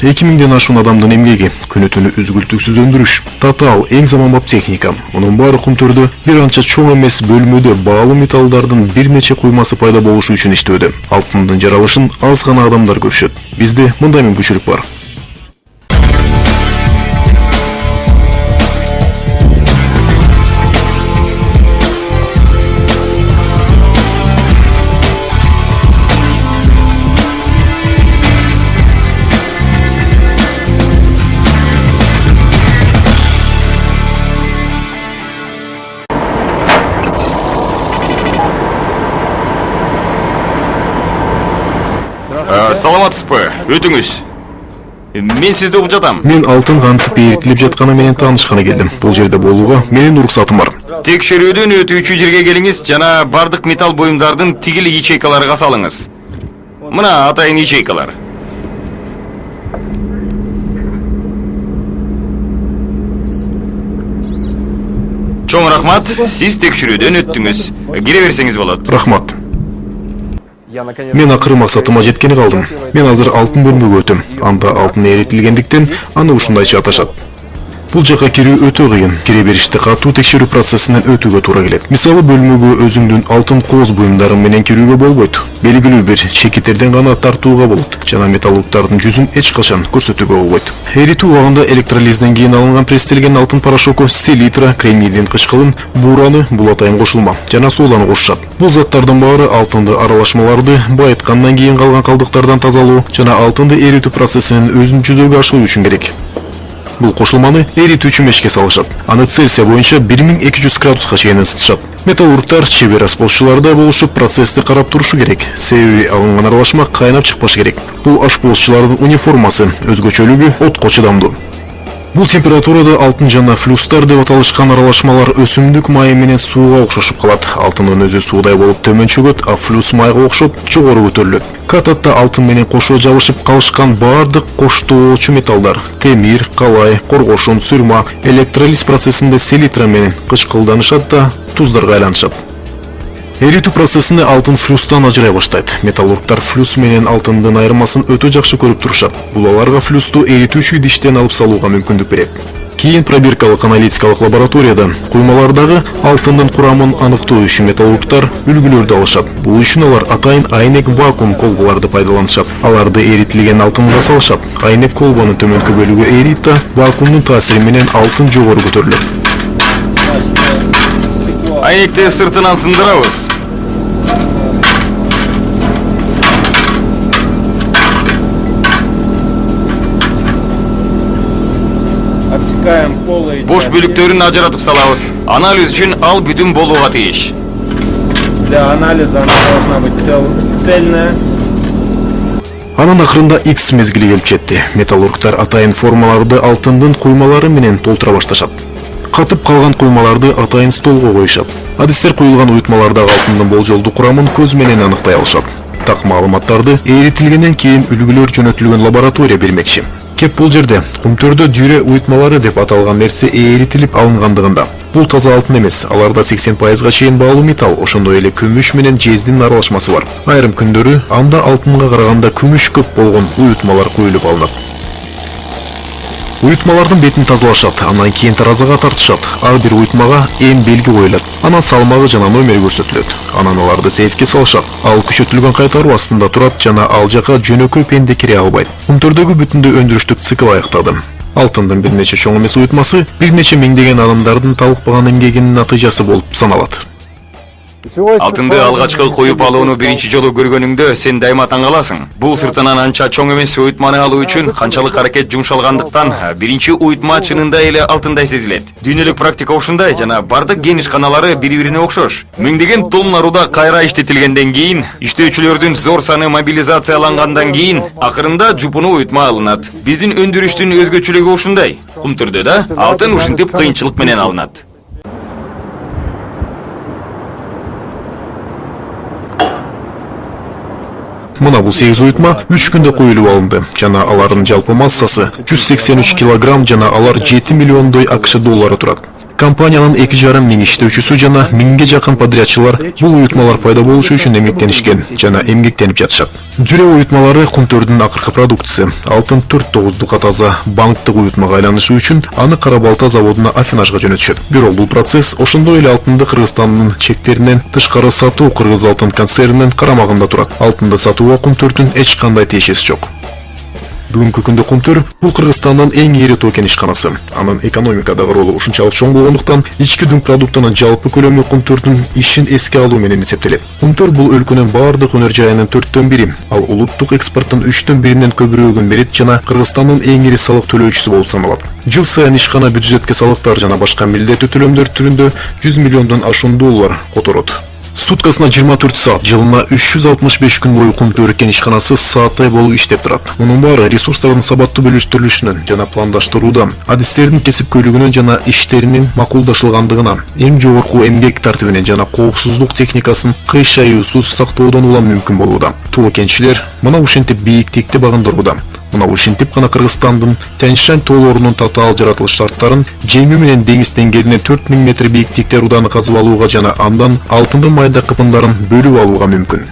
2000ден ашуун адамдын эмгеги, күнү-түнү үзгүлтүксүз өндүрүш, татаал эң заманбап техника. Мунун баары Кумтөрдө бир анча чоң эмес бөлмөдө баалуу металлдардын бир нече куймасы пайда болушу үчүн иштөөдө. Алтындын жаралышын аз гана адамдар көрүшөт. Бизде мындай мүмкүнчүлүк бар. Саламатсызбы? Өтүңүз. Мен сизди угуп жатам. Мен алтын кантип эритилип жатканы менен таанышканы келдим. Бул жерде болууга менин уруксатым бар. Текшерүүдөн өтүүчү жерге келиңиз жана бардык металл буюмдардын тигил ячейкаларга салыңыз. Мына атайын ячейкалар. Чоң рахмат, сиз текшерүүдөн өттүңүз. Кире берсеңиз болот. Рахмат. Мен акыры максатыма жеткени калдым. Мен азыр алтын бөлмөгө өтөм. Анда алтын эритилгендиктен аны ушундайча аташат. Бул жака кирүү өтө кыйын. Кире беришти катуу текшерүү процессинен өтүүгө туура келет. Мисалы бөлмөгө өзүңдүн алтын кооз буюмдары менен кирүүгө болбойт. Белгилүү бир чекиттерден гана тартууга болот. Жана металлургдардын жүзүн эч качан көрсөтүүгө болбойт. Эритүү убагында электролизден кийин алынган пресстелген алтын порошоку селитра, кремнийдин кычкылын, бураны, булатайын кошулма жана соданы кошушат. Бул заттардын баары алтынды аралашмаларды байыткандан кийин калган калдыктардан тазалоо жана алтынды эритүү процессинин өзүн жүзөгө ашыруу үчүн керек. Бул кошулманы эритүүчү мешке салышат. Аны Цельсия боюнча 1200 градуска чейин ысытышат. Металлургдар чебер ашпозчуларда болушуп процессти карап турушу керек. Себеби алынган аралашма кайнап чыкпашы керек. Бул ашпозчулардын униформасы, өзгөчөлүгү отко чыдамдуу. Бул температурада алтын жана флюстар деп аталышкан аралашмалар өсүмдүк майы менен сууга окшошуп калат. Алтындын өзү суудай болуп төмөн чөгөт, а флюс майга окшоп жогору көтөрүлөт. Кататта алтын менен кошо жабышып калышкан бардык коштоочу металлдар, темир, калай, коргошун, сүрма, электролиз процессинде селитра менен кычкылданышат да туздарга айланышат. Эритүү процессинде алтын флюстан ажырай баштайт. Металлургдар флюс менен алтындын айырмасын өтө жакшы көрүп турушат. Бул аларга флюсту эритүүчү идиштен алып салууга мүмкүндүк берет. Кийин пробиркалык аналитикалык лабораторияда куймалардагы алтындын курамын аныктоо үчүн металлургдар үлгүлөрдү алышат. Бул үчүн алар атайын айнек вакуум колбаларды пайдаланышат. Аларды эритилген алтынга салышат. Айнек колбанын төмөнкү бөлүгү эрийт да вакуумдун таасири менен алтын жогору көтөрүлөт. Айнекти сыртынан сындырабыз. Бош бөлүктөрүн ажыратып салабыз. Анализ үчүн ал бүтүн болууга тийиш. Для анализа она должна быть цельная. Анын акырында X мезгили келип жетти. Металлургдар атайын формаларды алтындын куймалары менен толтура башташат. Катып калган куймаларды атайын столго коюшат. Адистер куюлган уютмалардагы алтындын болжолдуу курамын көз менен аныктай алышат. Так маалыматтарды эритилгенден кийин үлгүлөр жөнөтүлгөн лаборатория бермекчи. Кеп бул жерде Кумтөрдө дүйрө уютмалары деп аталган нерсе эритилип алынгандыгында. Бул таза алтын эмес, аларда 80%га чейин баалуу металл, ошондой эле күмүш менен жездин аралашмасы бар. Айрым күндөрү анда алтынга караганда күмүш көп болгон уютмалар куюлуп алынат. Уютмалардын бетин тазалашат, андан кийин таразага тартышат. Ар бир уютмага эң белги коюлат. Анан салмагы жана номери көрсөтүлөт. Анан аларды сейфке салышат. Ал күчөтүлгөн кайтаруу астында турат жана ал жака жөнөкөй пенде кире албайт. Кумтөрдөгү бүтүндөй өндүрүштүк цикл аяктады. Алтындын бир нече чоң эмес уютмасы бир нече миңдеген адамдардын талыкпаган эмгегинин натыйжасы болуп саналат. Алтынды алгачкы коюп алууну биринчи жолу көргөнүңдө сен дайыма таң каласың. Бул сыртынан анча чоң эмес уютманы алуу үчүн канчалык аракет жумшалгандыктан биринчи уютма чынында эле алтындай сезилет. Дүйнөлүк практика ушундай жана бардык кен ишканалары бири-бирине окшош. Миңдеген тонна руда кайра иштетилгенден кийин, иштөөчүлөрдүн зор саны мобилизациялангандан кийин акырында жупуну уютма алынат. Биздин өндүрүштүн өзгөчөлүгү ушундай. Кумтөрдө да алтын ушинтип кыйынчылык менен алынат. Мына бул 8 уютма 3 күндө коюлуп алынды жана алардын жалпы массасы 183 килограмм жана алар 7 миллиондой АКШ доллары турат. Компаниянын 2,5 миң иштөөчүсү жана 1000ге жакын подрядчылар бул уютмалар пайда болушу үчүн эмгектенишкен жана эмгектенип жатышат. Жүре уютмалары Кумтөрдүн акыркы продуктысы. Алтын 4-9 таза банктык уютмага айланышы үчүн аны Кара Балта заводуна аффинажга жөнөтүшөт. Бирок бул процесс ошондой эле алтынды Кыргызстандын чектеринен тышкары сатуу Кыргыз алтын концернинин карамагында турат. Алтынды сатууга Кумтөрдүн эч кандай тиешеси жок. Бүгүнкү күндө Кумтөр бул Кыргызстандын эң ири токен ишканасы. Анын экономикадагы ролу ушунчалык чоң болгондуктан ички дүң продуктунун жалпы көлөмү Кумтөрдүн ишин эске алуу менен эсептелет. Кумтөр бул өлкөнүн бардык өнөр жайынын 4/1, ал улуттук экспорттун 3/1 көбүрөөгүн берет жана Кыргызстандын эң ири салык төлөөчүсү болуп саналат. Жыл сайын ишкана бюджетке салыктар жана башка милдеттүү төлөмдөр түрүндө 100 миллиондон ашуун доллар которот. Суткасына 24 саат, жылына 365 күн бою Кумтөр кен ишканасы сааттай болуп иштеп турат. Мунун баары ресурстардын сабаттуу бөлүштүрүлүшүнөн жана пландаштыруудан, адистердин кесипкөйлүгүнөн жана иштеринин макулдашылгандыгынан, эң жогорку эмгек тартибинен жана коопсуздук техникасын кыйшаюусуз сактоодон улам мүмкүн болууда. Тоо кенчилер мына ушинтип бийиктикти багындырууда. Мына ушинтип гана Кыргызстандын Тянь-Шань тоолорунун татаал жаратылыш шарттарын жеңүү менен деңиз деңгээлинен 4000 метр бийиктикте руданы казып алууга жана андан алтындын майда кыпындарын бөлүп алууга мүмкүн.